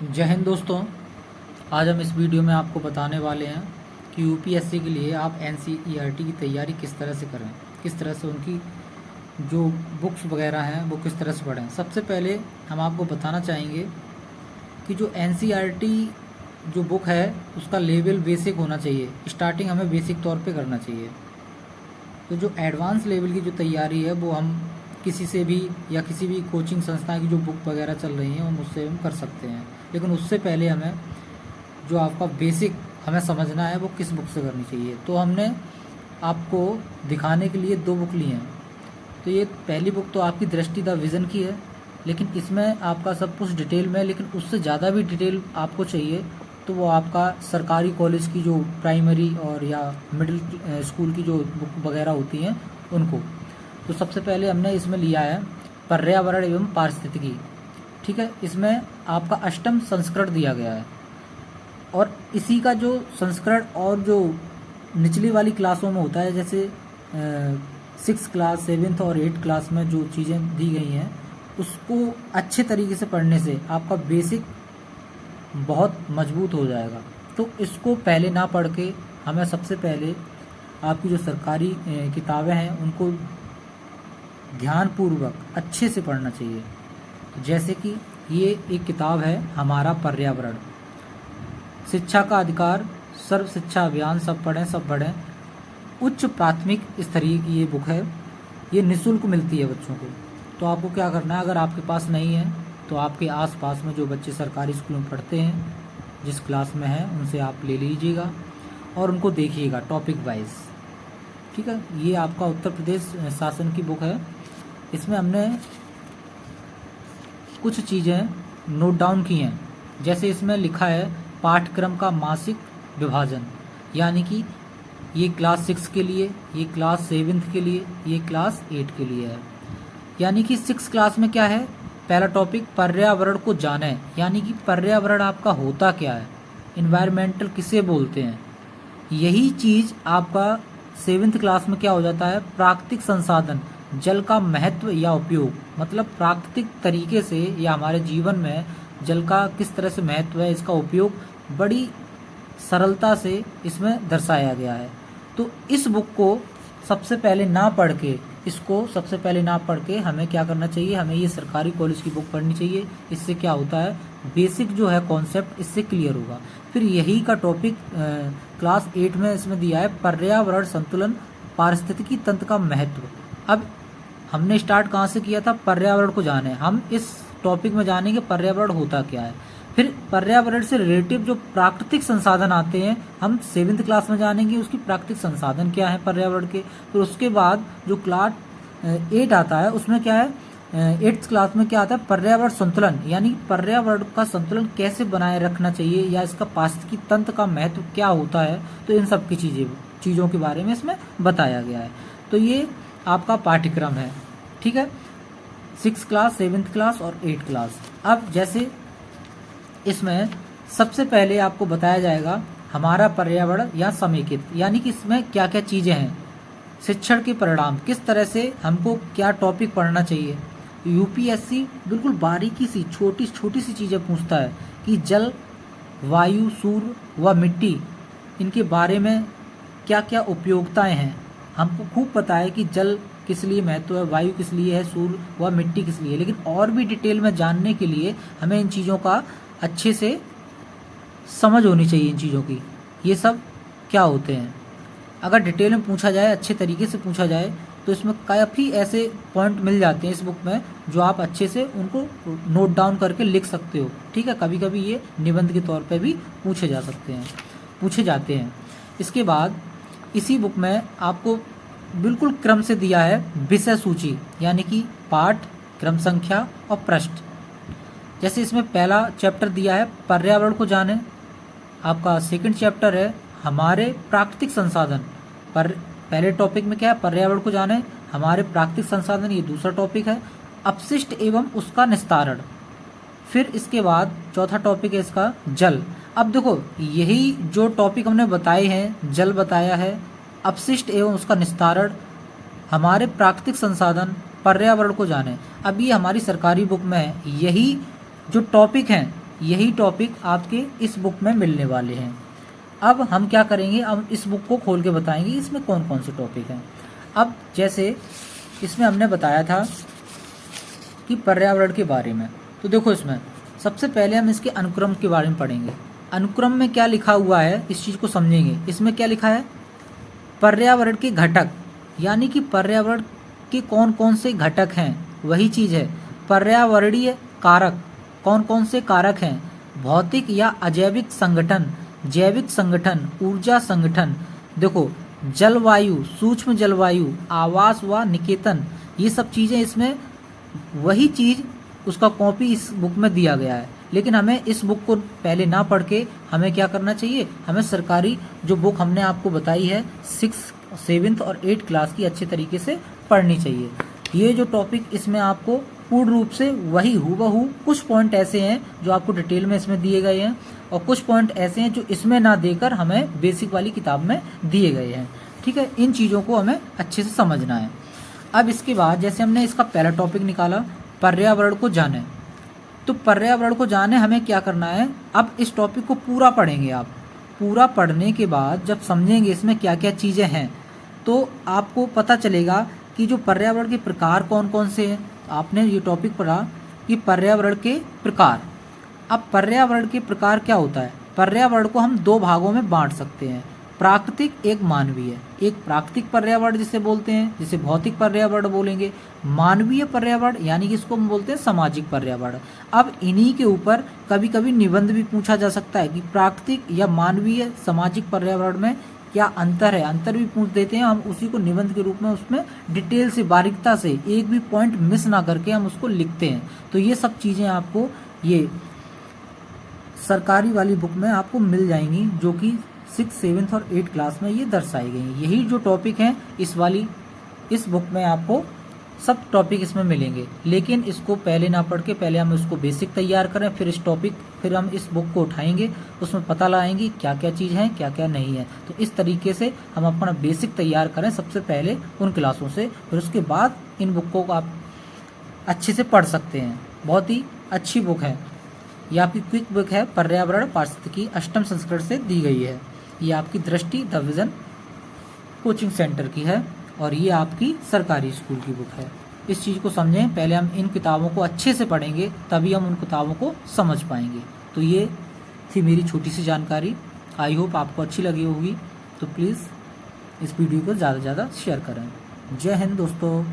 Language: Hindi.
जय हिंद दोस्तों। आज हम इस वीडियो में आपको बताने वाले हैं कि यूपीएससी के लिए आप एनसीईआरटी की तैयारी किस तरह से करें, किस तरह से उनकी जो बुक्स वगैरह हैं वो किस तरह से पढ़ें। सबसे पहले हम आपको बताना चाहेंगे कि जो एनसीईआरटी जो बुक है उसका लेवल बेसिक होना चाहिए। स्टार्टिंग हमें बेसिक तौर पे करना चाहिए। तो जो एडवांस लेवल की जो तैयारी है वो हम किसी से भी या किसी भी कोचिंग संस्था की जो बुक वगैरह चल रही हैं हम उससे हम कर सकते हैं। लेकिन उससे पहले हमें जो आपका बेसिक हमें समझना है वो किस बुक से करनी चाहिए। तो हमने आपको दिखाने के लिए दो बुक ली हैं। तो ये पहली बुक तो आपकी दृष्टि द विज़न की है, लेकिन इसमें आपका सब कुछ डिटेल में, लेकिन उससे ज़्यादा भी डिटेल आपको चाहिए तो वो आपका सरकारी कॉलेज की जो प्राइमरी और या मिडिल स्कूल की जो बुक वगैरह होती हैं उनको। तो सबसे पहले हमने इसमें लिया है पर्यावरण एवं पारिस्थितिकी। ठीक है, इसमें आपका अष्टम संस्करण दिया गया है और इसी का जो संस्करण और जो निचली वाली क्लासों में होता है, जैसे 6 क्लास 7th और 8th क्लास में जो चीज़ें दी गई हैं उसको अच्छे तरीके से पढ़ने से आपका बेसिक बहुत मजबूत हो जाएगा। तो इसको पहले ना पढ़ के हमें सबसे पहले आपकी जो सरकारी किताबें हैं उनको ध्यानपूर्वक अच्छे से पढ़ना चाहिए। तो जैसे कि ये एक किताब है हमारा पर्यावरण, शिक्षा का अधिकार, सर्व शिक्षा अभियान, सब पढ़ें सब पढ़ें, उच्च प्राथमिक स्तरीय की ये बुक है। ये निःशुल्क मिलती है बच्चों को। तो आपको क्या करना है, अगर आपके पास नहीं है तो आपके आसपास में जो बच्चे सरकारी स्कूल में पढ़ते हैं जिस क्लास में हैं उनसे आप ले लीजिएगा और उनको देखिएगा टॉपिक वाइज। ठीक है, ये आपका उत्तर प्रदेश शासन की बुक है। इसमें हमने कुछ चीज़ें नोट डाउन की हैं। जैसे इसमें लिखा है पाठ्यक्रम का मासिक विभाजन, यानी कि ये क्लास 6 के लिए, ये क्लास 7th के लिए, ये क्लास 8 के लिए है। यानी कि 6 क्लास में क्या है, पहला टॉपिक पर्यावरण को जाने, यानी कि पर्यावरण आपका होता क्या है, इन्वायरमेंटल किसे बोलते हैं। यही चीज़ आपका 7th क्लास में क्या हो जाता है, प्राकृतिक संसाधन, जल का महत्व या उपयोग, मतलब प्राकृतिक तरीके से या हमारे जीवन में जल का किस तरह से महत्व है, इसका उपयोग बड़ी सरलता से इसमें दर्शाया गया है। तो इस बुक को सबसे पहले ना पढ़ के, इसको सबसे पहले ना पढ़ के हमें क्या करना चाहिए, हमें ये सरकारी कॉलेज की बुक पढ़नी चाहिए। इससे क्या होता है, बेसिक जो है कॉन्सेप्ट इससे क्लियर होगा। फिर यही का टॉपिक क्लास 8 में इसमें दिया है पर्यावरण संतुलन, पारिस्थितिकी तंत्र का महत्व। अब हमने स्टार्ट कहाँ से किया था, पर्यावरण को जाने। हम इस टॉपिक में जानेंगे पर्यावरण होता क्या है। फिर पर्यावरण से रिलेटिव जो प्राकृतिक संसाधन आते हैं हम 7th क्लास में जानेंगे, उसकी प्राकृतिक संसाधन क्या है पर्यावरण के। फिर उसके बाद जो क्लास 8 आता है उसमें क्या है, 8th क्लास में क्या आता है, पर्यावरण संतुलन, यानी पर्यावरण का संतुलन कैसे बनाए रखना चाहिए या इसका पारिस्थितिकी तंत्र का महत्व क्या होता है। तो इन सब की चीज़ों के बारे में इसमें बताया गया है। तो ये आपका पाठ्यक्रम है। ठीक है, 6 क्लास 7th क्लास और 8th क्लास। अब जैसे इसमें सबसे पहले आपको बताया जाएगा हमारा पर्यावरण या समेकित, यानी कि इसमें क्या क्या चीज़ें हैं, शिक्षण के परिणाम, किस तरह से हमको क्या टॉपिक पढ़ना चाहिए। यूपीएससी बिल्कुल बारीकी सी छोटी छोटी सी चीज़ें पूछता है कि जल, वायु, सूर्य व मिट्टी, इनके बारे में क्या क्या उपयोगिताएं हैं। हमको खूब पता है कि जल किस लिए महत्व है, वायु किस लिए है, सूर्य व मिट्टी किस लिए, लेकिन और भी डिटेल में जानने के लिए हमें इन चीज़ों का अच्छे से समझ होनी चाहिए। इन चीज़ों की ये सब क्या होते हैं, अगर डिटेल में पूछा जाए, अच्छे तरीके से पूछा जाए तो इसमें काफ़ी ऐसे पॉइंट मिल जाते हैं इस बुक में जो आप अच्छे से उनको नोट डाउन करके लिख सकते हो। ठीक है, कभी कभी ये निबंध के तौर पे भी पूछे जाते हैं। इसके बाद इसी बुक में आपको बिल्कुल क्रम से दिया है विषय सूची, यानी कि पाठ, क्रम संख्या और पृष्ठ। जैसे इसमें पहला चैप्टर दिया है पर्यावरण को जाने, आपका 2nd चैप्टर है हमारे प्राकृतिक संसाधन। पर पहले टॉपिक में क्या है, पर्यावरण को जाने, हमारे प्राकृतिक संसाधन, ये दूसरा टॉपिक है। अपशिष्ट एवं उसका निस्तारण। फिर इसके बाद चौथा टॉपिक है इसका जल। अब देखो यही जो टॉपिक हमने बताए हैं, जल बताया है, अपशिष्ट एवं उसका निस्तारण, हमारे प्राकृतिक संसाधन, पर्यावरण को जाने। अब ये हमारी सरकारी बुक में है, यही जो टॉपिक हैं यही टॉपिक आपके इस बुक में मिलने वाले हैं। अब हम क्या करेंगे, अब इस बुक को खोल के बताएंगे इसमें कौन कौन से टॉपिक हैं। अब जैसे इसमें हमने बताया था कि पर्यावरण के बारे में, तो देखो इसमें सबसे पहले हम इसके अनुक्रम के बारे में पढ़ेंगे। अनुक्रम में क्या लिखा हुआ है इस चीज़ को समझेंगे। इसमें क्या लिखा है, पर्यावरण के घटक, यानी कि पर्यावरण के कौन कौन से घटक हैं, वही चीज़ है। पर्यावरणीय कारक, कौन कौन से कारक हैं, भौतिक या अजैविक संगठन, जैविक संगठन, ऊर्जा संगठन, देखो जलवायु, सूक्ष्म जलवायु, आवास व निकेतन, ये सब चीज़ें इसमें वही चीज़ उसका कॉपी इस बुक में दिया गया है। लेकिन हमें इस बुक को पहले ना पढ़ के हमें क्या करना चाहिए, हमें सरकारी जो बुक हमने आपको बताई है 6, 7 और 8 क्लास की अच्छे तरीके से पढ़नी चाहिए। ये जो टॉपिक इसमें आपको पूर्ण रूप से वही हूबहू, कुछ पॉइंट ऐसे हैं जो आपको डिटेल में इसमें दिए गए हैं और कुछ पॉइंट ऐसे हैं जो इसमें ना देकर हमें बेसिक वाली किताब में दिए गए हैं। ठीक है, इन चीज़ों को हमें अच्छे से समझना है। अब इसके बाद जैसे हमने इसका पहला टॉपिक निकाला पर्यावरण को जाने, तो पर्यावरण को जाने हमें क्या करना है, अब इस टॉपिक को पूरा पढ़ेंगे आप। पूरा पढ़ने के बाद जब समझेंगे इसमें क्या क्या चीज़ें हैं, तो आपको पता चलेगा कि जो पर्यावरण के प्रकार कौन कौन से हैं। आपने ये टॉपिक पढ़ा कि पर्यावरण के प्रकार। अब पर्यावरण के प्रकार क्या होता है, पर्यावरण को हम 2 भागों में बांट सकते हैं, प्राकृतिक, एक मानवीय। एक प्राकृतिक पर्यावरण जिसे बोलते हैं, जिसे भौतिक पर्यावरण बोलेंगे। मानवीय पर्यावरण यानी कि इसको हम बोलते हैं सामाजिक पर्यावरण। अब इन्हीं के ऊपर कभी कभी निबंध भी पूछा जा सकता है कि प्राकृतिक या मानवीय सामाजिक पर्यावरण में क्या अंतर है, अंतर भी पूछ देते हैं। हम उसी को निबंध के रूप में उसमें डिटेल से, बारीकता से, एक भी पॉइंट मिस ना करके हम उसको लिखते हैं। तो ये सब चीज़ें आपको ये सरकारी वाली बुक में आपको मिल जाएंगी, जो कि 6, 7 और 8 क्लास में ये दर्शाई गई हैं। यही जो टॉपिक हैं इस बुक में आपको सब टॉपिक इसमें मिलेंगे। लेकिन इसको पहले ना पढ़ के पहले हम इसको बेसिक तैयार करें, फिर हम इस बुक को उठाएंगे, उसमें पता लगाएंगे क्या क्या चीज़ है, क्या क्या नहीं है। तो इस तरीके से हम अपना बेसिक तैयार करें सबसे पहले उन क्लासों से, फिर उसके बाद इन बुकों को आप अच्छे से पढ़ सकते हैं। बहुत ही अच्छी बुक है, ये आपकी क्विक बुक है, पर्यावरण पारिस्थितिकी अष्टम संस्करण से दी गई है। ये आपकी दृष्टि द विजन कोचिंग सेंटर की है और ये आपकी सरकारी स्कूल की बुक है। इस चीज़ को समझें, पहले हम इन किताबों को अच्छे से पढ़ेंगे तभी हम उन किताबों को समझ पाएंगे। तो ये थी मेरी छोटी सी जानकारी, आई होप आपको अच्छी लगी होगी। तो प्लीज़ इस वीडियो को ज़्यादा से ज़्यादा शेयर करें। जय हिंद दोस्तों।